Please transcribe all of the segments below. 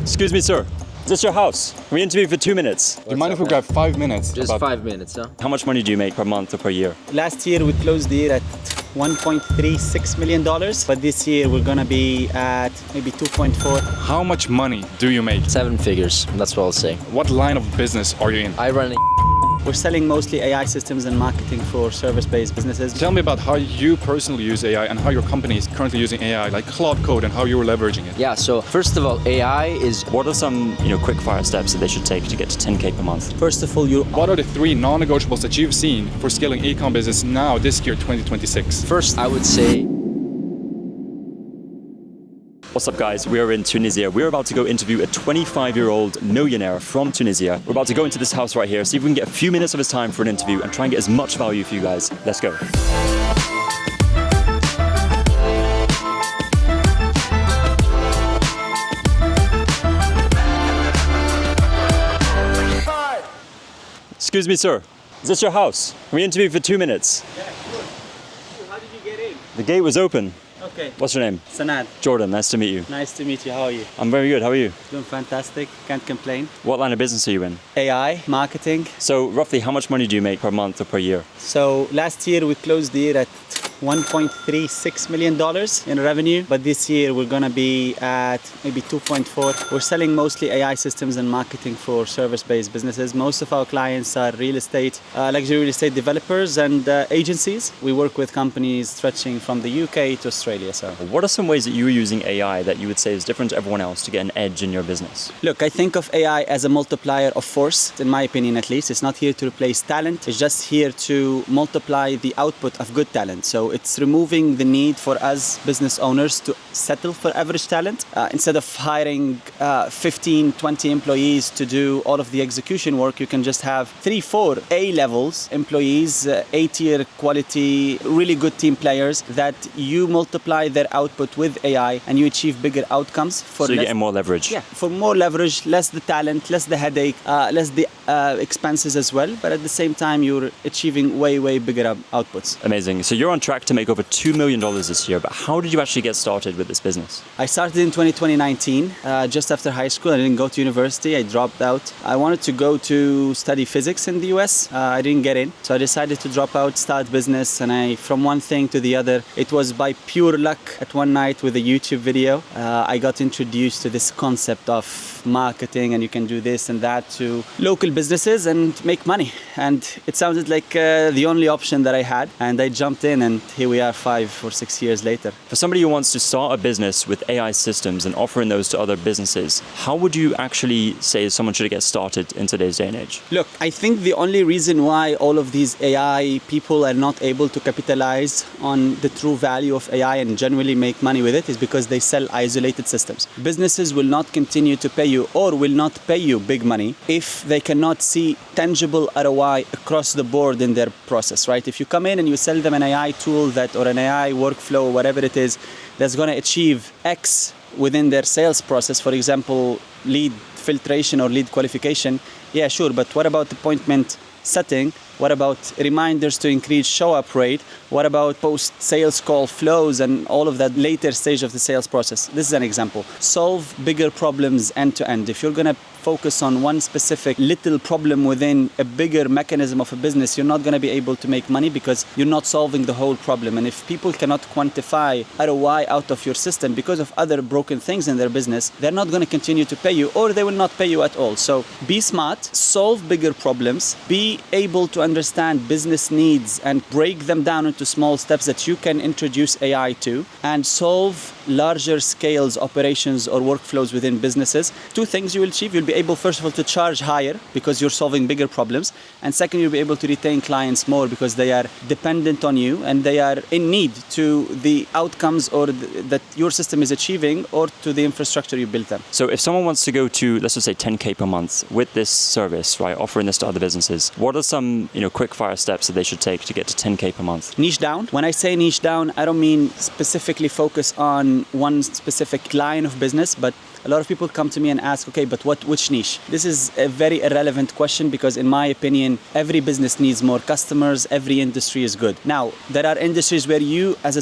Excuse me, sir. Is this your house? We interview for 2 minutes. Do you mind if we grab 5 minutes? Just 5 minutes, huh? How much money do you make per month or per year? Last year we closed the year at $1.36 million, but this year we're gonna be at maybe 2.4. How much money do you make? 7 figures, that's what I'll say. What line of business are you in? I run a We're selling mostly AI systems and marketing for service-based businesses. Tell me about how you personally use AI and how your company is currently using AI, like Claude and how you're leveraging it. Yeah, so first of all, AI is What are some, quick fire steps that they should take to get to 10K per month? First of all, What are the 3 non-negotiables that you've seen for scaling e-com business now this year, 2026? first, I would say. What's up, guys? We are in Tunisia. We're about to go interview a 25-year-old millionaire from Tunisia. We're about to go into this house right here, see if we can get a few minutes of his time for an interview and try and get as much value for you guys. Let's go. Excuse me, sir. Is this your house? We interview for 2 minutes. Yeah, sure. How did you get in? The gate was open. Okay. What's your name? Sanad, Jordan, nice to meet you. nice to meet you. How are you? I'm very good, how are you? Doing fantastic. Can't complain. What line of business are you in? AI, marketing. So roughly how much money do you make per month or per year? So last year we closed the year at $1.36 million in revenue, but this year we're gonna be at maybe 2.4. We're selling mostly AI systems and marketing for service-based businesses. Most of our clients are real estate, luxury real estate developers and agencies. We work with companies stretching from the UK to Australia. So, What are some ways that you're using AI that you would say is different to everyone else to get an edge in your business? look, I think of AI as a multiplier of force, in my opinion at least. It's not here to replace talent. It's just here to multiply the output of good talent. So it's removing the need for us business owners to settle for average talent. Instead of hiring 15, 20 employees to do all of the execution work, you can just have 3, 4 A-levels employees, A-tier quality, really good team players that you multiply their output with AI and you achieve bigger outcomes. For So you're less- getting more leverage? Yeah, for more leverage, less the talent, less the headache, less the expenses as well. But at the same time, you're achieving way, way bigger outputs. Amazing. So you're on track to make over $2 million this year, but how did you actually get started with this business? I started in 2019, just after high school. I didn't go to university. I dropped out. I wanted to go to study physics in the US. I didn't get in. So I decided to drop out, start business. And from one thing to the other, it was by pure luck at one night with a YouTube video. I got introduced to this concept of marketing and you can do this and that to local businesses and make money. And it sounded like the only option that I had. And I jumped in and here we are 5 or 6 years later. For somebody who wants to start a business with AI systems and offering those to other businesses, how would you actually say someone should get started in today's day and age? Look, I think the only reason why all of these AI people are not able to capitalize on the true value of AI and generally make money with it is because they sell isolated systems. Businesses will not continue to pay you or will not pay you big money if they cannot see tangible ROI across the board in their process, right? If you come in and you sell them an AI tool or an AI workflow, whatever it is, that's going to achieve X within their sales process, for example, lead filtration or lead qualification, yeah, sure, but what about appointment setting? What about reminders to increase show-up rate? What about post-sales call flows and all of that later stage of the sales process? This is an example. Solve bigger problems end-to-end. If you're going to focus on one specific little problem within a bigger mechanism of a business, you're not going to be able to make money because you're not solving the whole problem. And if people cannot quantify ROI out of your system because of other broken things in their business, they're not going to continue to pay you or they will not pay you at all. So be smart, solve bigger problems, be able to understand business needs and break them down into small steps that you can introduce AI to, and solve larger scales operations or workflows within businesses. 2 things you will achieve. You'll be able, first of all, to charge higher because you're solving bigger problems. And second, you'll be able to retain clients more because they are dependent on you and they are in need to the outcomes or that your system is achieving or to the infrastructure you built them. So if someone wants to go to, let's just say 10K per month with this service, right, offering this to other businesses, what are some, quick fire steps that they should take to get to 10K per month? Niche down. When I say niche down, I don't mean specifically focus on one specific line of business, but A lot of people come to me and ask, okay, but which niche? This is a very irrelevant question because in my opinion, every business needs more customers, every industry is good. Now, there are industries where you as a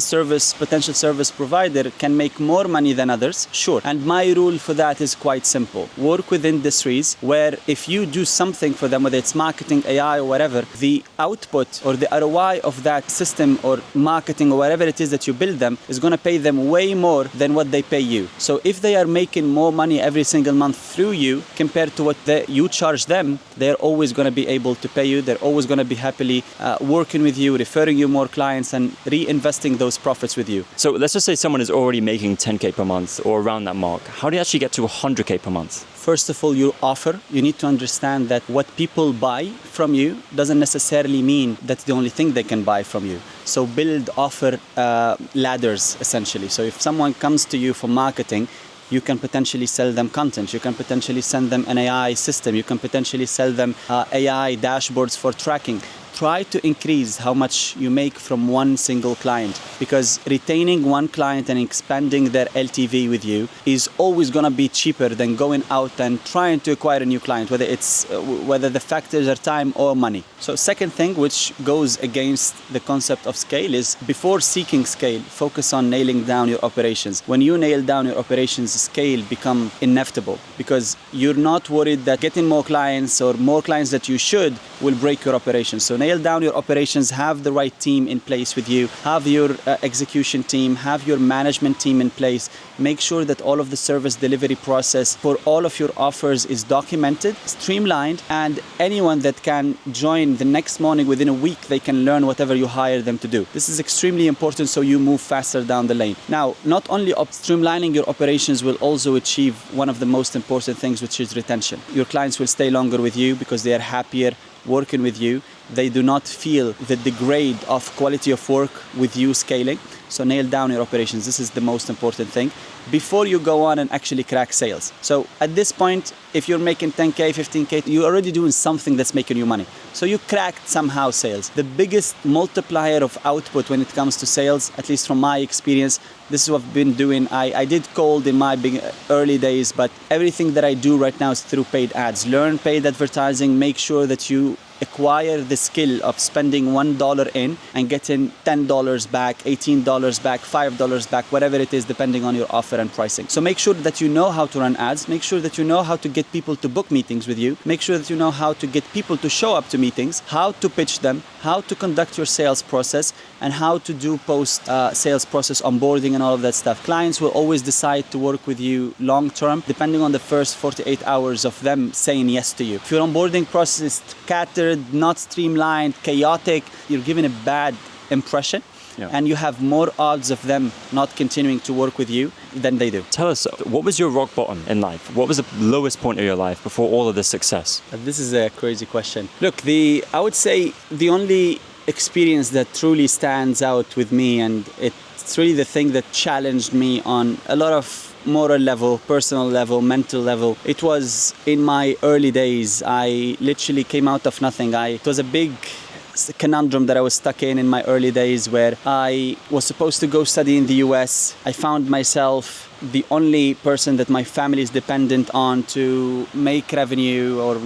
potential service provider can make more money than others, sure. And my rule for that is quite simple. Work with industries where if you do something for them, whether it's marketing, AI or whatever, the output or the ROI of that system or marketing or whatever it is that you build them is going to pay them way more than what they pay you. So if they are making more money every single month through you compared to what you charge them, they're always going to be able to pay you. They're always going to be happily working with you, referring you more clients and reinvesting those profits with you. So let's just say someone is already making 10K per month or around that mark. How do you actually get to 100K per month? First of all, your offer, you need to understand that what people buy from you doesn't necessarily mean that's the only thing they can buy from you. So offer ladders, essentially. So if someone comes to you for marketing, you can potentially sell them content. You can potentially send them an AI system. You can potentially sell them AI dashboards for tracking. Try to increase how much you make from one single client, because retaining one client and expanding their LTV with you is always going to be cheaper than going out and trying to acquire a new client, whether the factors are time or money. So second thing, which goes against the concept of scale, is before seeking scale, focus on nailing down your operations. When you nail down your operations, scale become inevitable because you're not worried that getting more clients or more clients that you should will break your operations. So nail down your operations, have the right team in place with you, have your execution team, have your management team in place. Make sure that all of the service delivery process for all of your offers is documented, streamlined, and anyone that can join the next morning within a week, they can learn whatever you hire them to do. This is extremely important so you move faster down the lane. Now, not only streamlining your operations will also achieve one of the most important things, which is retention. Your clients will stay longer with you because they are happier working with you. They do not feel the degrade of quality of work with you scaling. So nail down your operations. This is the most important thing before you go on and actually crack sales. So at this point, if you're making 10K, 15K, you're already doing something that's making you money. So you cracked somehow sales. The biggest multiplier of output when it comes to sales, at least from my experience, this is what I've been doing. I did cold in my early days, but everything that I do right now is through paid ads. Learn paid advertising, make sure that you acquire the skill of spending $1 in and getting $10 back, $18 back, $5 back, whatever it is, depending on your offer and pricing. So make sure that you know how to run ads. Make sure that you know how to get people to book meetings with you. Make sure that you know how to get people to show up to meetings, how to pitch them, how to conduct your sales process, and how to do post-sales process onboarding and all of that stuff. Clients will always decide to work with you long-term, depending on the first 48 hours of them saying yes to you. If your onboarding process is scattered, not streamlined, chaotic, you're giving a bad impression. Yeah. And you have more odds of them not continuing to work with you than they do. Tell us, what was your rock bottom in life? What was the lowest point of your life before all of this success? This is a crazy question. Look, I would say the only experience that truly stands out with me, and it's really the thing that challenged me on a lot of moral level, personal level, mental level. It was in my early days. I literally came out of nothing. It was a big conundrum that I was stuck in my early days, where I was supposed to go study in the US. I found myself the only person that my family is dependent on to make revenue or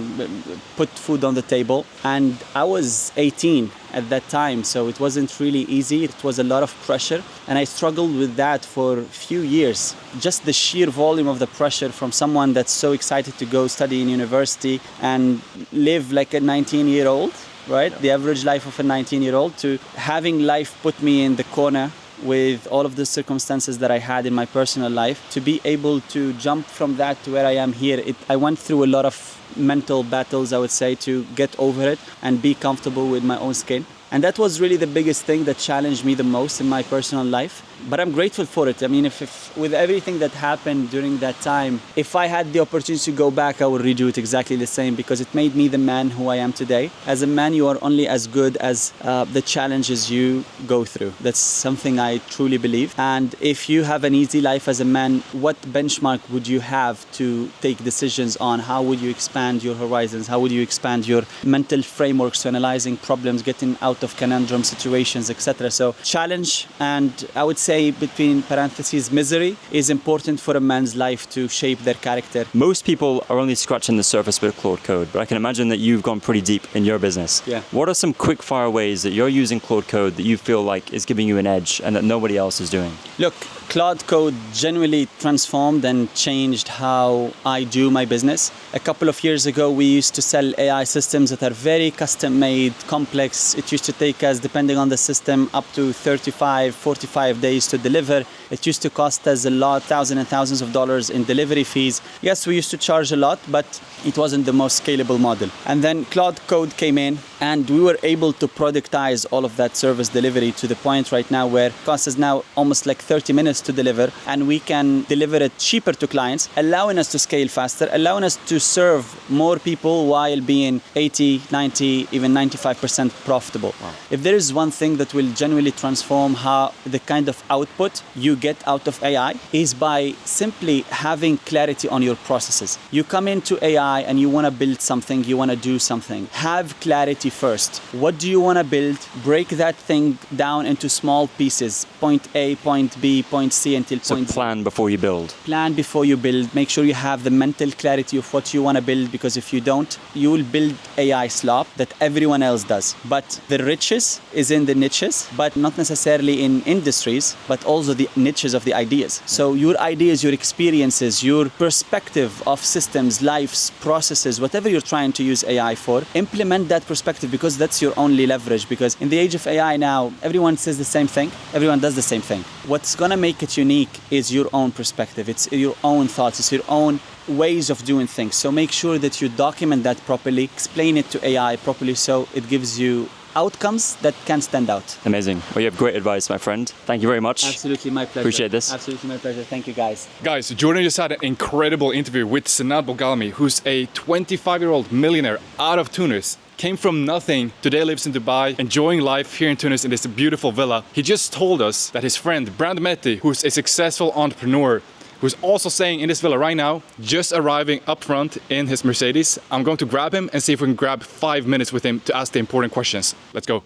put food on the table. And I was 18 at that time, so it wasn't really easy. It was a lot of pressure, and I struggled with that for a few years. Just the sheer volume of the pressure from someone that's so excited to go study in university and live like a 19-year-old, right? The average life of a 19-year-old, to having life put me in the corner with all of the circumstances that I had in my personal life, to be able to jump from that to where I am here. I went through a lot of mental battles, I would say, to get over it and be comfortable with my own skin. And that was really the biggest thing that challenged me the most in my personal life. But I'm grateful for it. I mean, if with everything that happened during that time, if I had the opportunity to go back, I would redo it exactly the same, because it made me the man who I am today. As a man, you are only as good as the challenges you go through. That's something I truly believe. And if you have an easy life as a man, what benchmark would you have to take decisions on? How would you expand your horizons? How would you expand your mental frameworks to analyzing problems, getting out of conundrum situations, etc.? So challenge, and I would say say between parentheses, misery is important for a man's life to shape their character. Most people are only scratching the surface with Claude Code, but I can imagine that you've gone pretty deep in your business. Yeah. What are some quick fire ways that you're using Claude Code that you feel like is giving you an edge and that nobody else is doing? Look, Claude Code genuinely transformed and changed how I do my business. A couple of years ago, we used to sell AI systems that are very custom-made, complex. It used to take us, depending on the system, up to 35, 45 days to deliver. It used to cost us a lot, thousands and thousands of dollars in delivery fees. Yes, we used to charge a lot, but it wasn't the most scalable model. And then Claude Code came in, and we were able to productize all of that service delivery to the point right now where it costs us now almost like 30 minutes to deliver, and we can deliver it cheaper to clients, allowing us to scale faster, allowing us to serve more people while being 80, 90, even 95% profitable. Wow. If there is one thing that will genuinely transform how the kind of output you get out of AI is by simply having clarity on your processes. You come into AI and you want to build something, you want to do something. Have clarity first. What do you want to build? Break that thing down into small pieces. Point A, point B, point C until point Z. Plan before you build. Plan before you build. Make sure you have the mental clarity of what you want to build, because if you don't, you will build AI slop that everyone else does. But the riches is in the niches, but not necessarily in industries, but also the niches of the ideas. So your ideas, your experiences, your perspective of systems, lives, processes, whatever you're trying to use AI for, implement that perspective, because that's your only leverage. Because in the age of AI now, everyone says the same thing, everyone does the same thing. What's gonna make it unique is your own perspective, it's your own thoughts, it's your own ways of doing things. So make sure that you document that properly, explain it to AI properly, so it gives you outcomes that can stand out. Amazing. Well, you have great advice, my friend. Thank you very much. Absolutely, my pleasure. Appreciate this. Absolutely, my pleasure. Thank you, guys. Guys, Jordan just had an incredible interview with Sanad Bogalmi, who's a 25-year-old millionaire out of Tunis. Came from nothing, today lives in Dubai, enjoying life here in Tunis in this beautiful villa. He just told us that his friend, Brand Mehdi, who's a successful entrepreneur, who's also staying in this villa right now, just arriving up front in his Mercedes. I'm going to grab him and see if we can grab 5 minutes with him to ask the important questions. Let's go.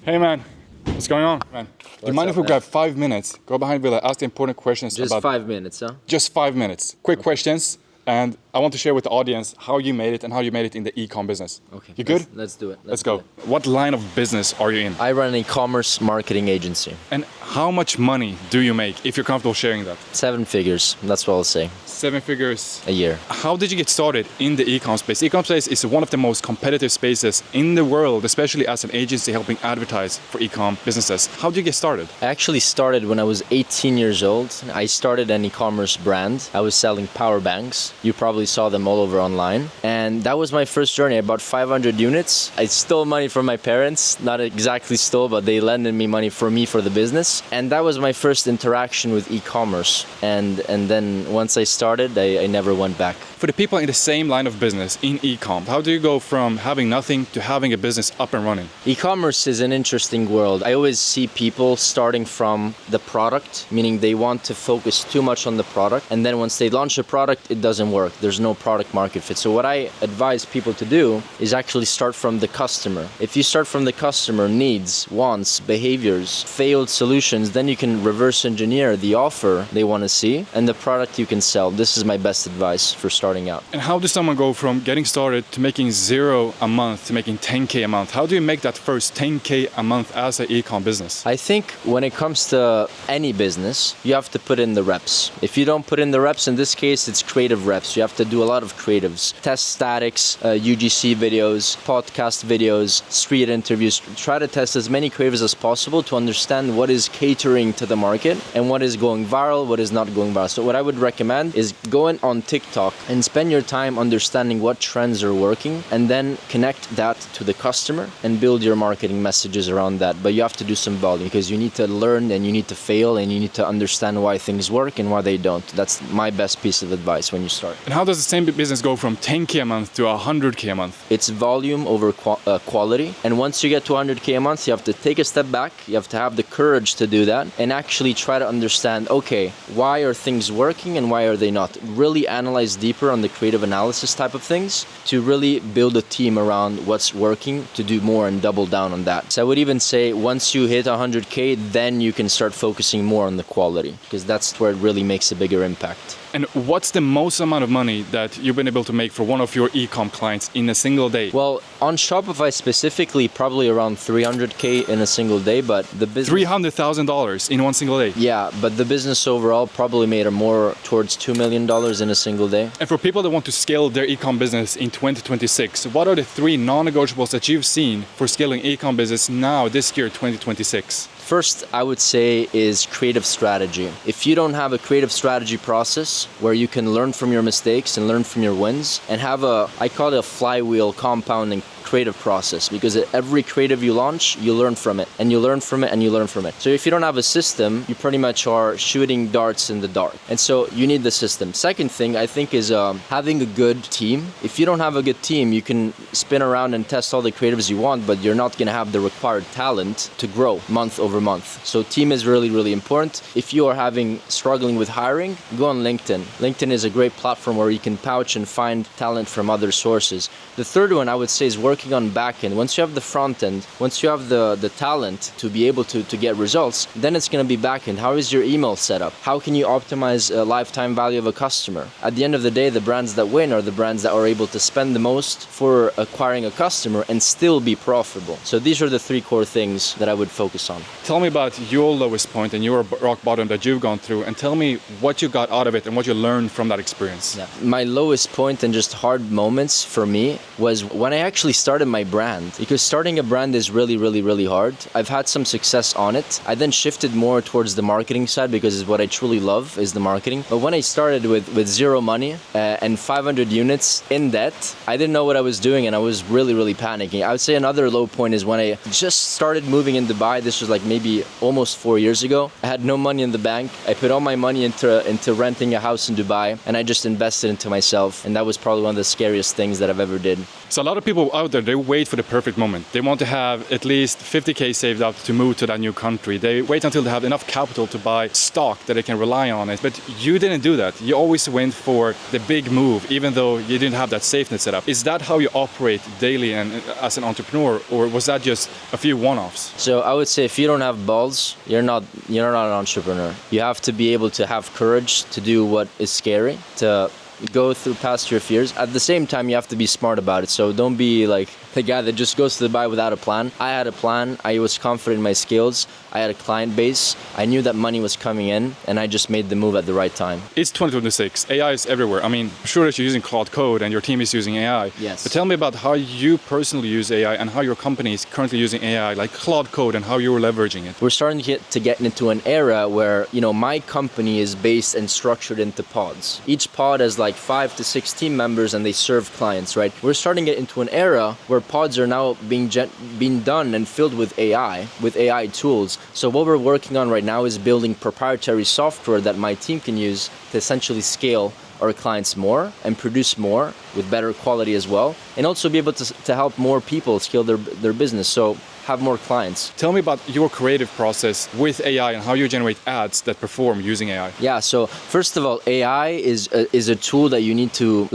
Hey man, what's going on, man? Do you mind if we grab 5 minutes, go behind villa, ask the important questions Just about... 5 minutes, huh? Just 5 minutes. Quick questions. And I want to share with the audience how you made it and how you made it in the e-com business. Okay. You good? Let's do it. Let's go. What line of business are you in? I run an e-commerce marketing agency. And how much money do you make, if you're comfortable sharing that? 7 figures, that's what I'll say. 7 figures. A year. How did you get started in the e-com space? E-com space is one of the most competitive spaces in the world, especially as an agency helping advertise for e-com businesses. How did you get started? I actually started when I was 18 years old. I started an e-commerce brand. I was selling power banks. You probably saw them all over online. And that was my first journey. I bought 500 units. I stole money from my parents. Not exactly stole, but they lended me money for the business. And that was my first interaction with e-commerce. And then once I started, I never went back. For the people in the same line of business, in e-com, how do you go from having nothing to having a business up and running? E-commerce is an interesting world. I always see people starting from the product, meaning they want to focus too much on the product. And then once they launch a product, it doesn't work. There's no product market fit. So what I advise people to do is actually start from the customer. If you start from the customer needs, wants, behaviors, failed solutions, then you can reverse engineer the offer they want to see and the product you can sell. This is my best advice for starting out. And how does someone go from getting started to making 0 a month to making 10K a month? How do you make that first 10K a month as an e-com business? I think when it comes to any business, you have to put in the reps. If you don't put in the reps, in this case, it's creative reps. You have to do a lot of creatives. Test statics, UGC videos, podcast videos, street interviews. Try to test as many creatives as possible to understand what is catering to the market and what is going viral, what is not going viral. So what I would recommend is going on TikTok and spend your time understanding what trends are working and then connect that to the customer and build your marketing messages around that. But you have to do some volume because you need to learn and you need to fail and you need to understand why things work and why they don't. That's my best piece of advice when you start. start. And how does the same business go from 10K a month to 100K a month? It's volume over quality. And once you get to 100K a month, you have to take a step back. You have to have the courage to do that and actually try to understand, okay, why are things working and why are they not? Really analyze deeper on the creative analysis type of things to really build a team around what's working to do more and double down on that. So I would even say once you hit 100K, then you can start focusing more on the quality, because that's where it really makes a bigger impact. And what's the most amount of money that you've been able to make for one of your e-com clients in a single day? Well, on Shopify specifically, probably around 300K in a single day, but the business... $300,000 in one single day? Yeah, but the business overall probably made more towards $2 million in a single day. And for people that want to scale their e-com business in 2026, what are the 3 non-negotiables that you've seen for scaling e-com business now, this year, 2026? First, I would say is creative strategy. If you don't have a creative strategy process where you can learn from your mistakes and learn from your wins and have I call it a flywheel compounding creative process, because every creative you launch, you learn from it and you learn from it and you learn from it. So if you don't have a system, you pretty much are shooting darts in the dark. And so you need the system. Second thing I think is having a good team. If you don't have a good team, you can spin around and test all the creatives you want, but you're not going to have the required talent to grow month over month. So team is really, really important. If you are struggling with hiring, go on LinkedIn. LinkedIn is a great platform where you can pouch and find talent from other sources. The third one I would say is working on back end. Once you have the front end, once you have the talent to be able to get results, then it's going to be back end. How is your email set up? How can you optimize a lifetime value of a customer? At the end of the day, the brands that win are the brands that are able to spend the most for acquiring a customer and still be profitable. So these are the 3 core things that I would focus on. Tell me about your lowest point and your rock bottom that you've gone through, and tell me what you got out of it and what you learned from that experience. Yeah. My lowest point and just hard moments for me was when I actually started my brand, because starting a brand is really, really, really hard. I've had some success on it. I then shifted more towards the marketing side because what I truly love is the marketing. But when I started with 0 money and 500 units in debt, I didn't know what I was doing and I was really, really panicking. I would say another low point is when I just started moving in Dubai. This was like maybe almost 4 years ago. I had no money in the bank. I put all my money into renting a house in Dubai, and I just invested into myself. And that was probably one of the scariest things that I've ever did. So a lot of people out there, they wait for the perfect moment. They want to have at least 50K saved up to move to that new country. They wait until they have enough capital to buy stock that they can rely on it. But you didn't do that. You always went for the big move, even though you didn't have that safety net set up. Is that how you operate daily and as an entrepreneur, or was that just a few one-offs? So I would say if you don't have balls, you're not an entrepreneur. You have to be able to have courage to do what is scary, to go through past your fears. At the same time, you have to be smart about it. So don't be like the guy that just goes to Dubai without a plan. I had a plan. I was confident in my skills. I had a client base. I knew that money was coming in, and I just made the move at the right time. It's 2026. AI is everywhere. I mean, I'm sure that you're using Claude and your team is using AI. Yes. But tell me about how you personally use AI and how your company is currently using AI, like Claude and how you're leveraging it. We're starting to get into an era where, my company is based and structured into pods. Each pod has like 5 to 6 team members and they serve clients, right? We're starting to get into an era where pods are now being done and filled with AI tools. So what we're working on right now is building proprietary software that my team can use to essentially scale our clients more and produce more with better quality as well, and also be able to help more people scale their business. So have more clients. Tell me about your creative process with AI and how you generate ads that perform using AI. Yeah, so first of all, AI is a tool that you need to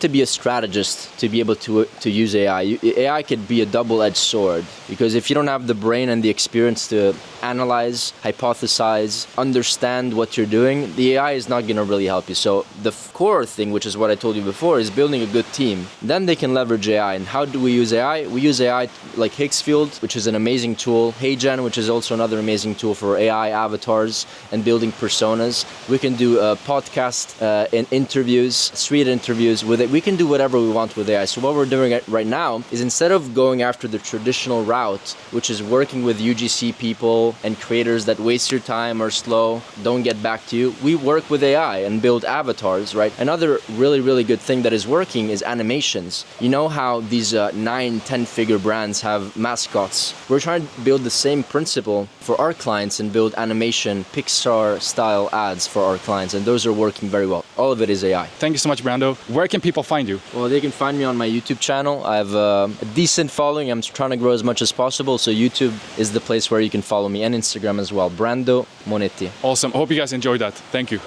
be a strategist to be able to use AI. AI could be a double-edged sword, because if you don't have the brain and the experience to analyze, hypothesize, understand what you're doing, the AI is not going to really help you. So the core thing, which is what I told you before, is building a good team. Then they can leverage AI. And how do we use AI? We use AI like Hixfield, which is an amazing tool. HeyGen, which is also another amazing tool for AI avatars and building personas. We can do podcast and interviews, street interviews with it. We can do whatever we want with AI. So what we're doing right now is, instead of going after the traditional route, which is working with UGC people and creators that waste your time, are slow, don't get back to you, we work with AI and build avatars, right? Another really good thing that is working is animations. You know how these 9-10 figure brands have mascots? We're trying to build the same principle for our clients and build animation, Pixar style ads for our clients, and those are working very well. All of it is AI. Thank you so much, Brando. Where can people find you? Well, they can find me on my YouTube channel. I have a decent following. I'm trying to grow as much as possible, so YouTube is the place where you can follow me, and Instagram as well. Brando Monetti. Awesome. I hope you guys enjoyed that. Thank you.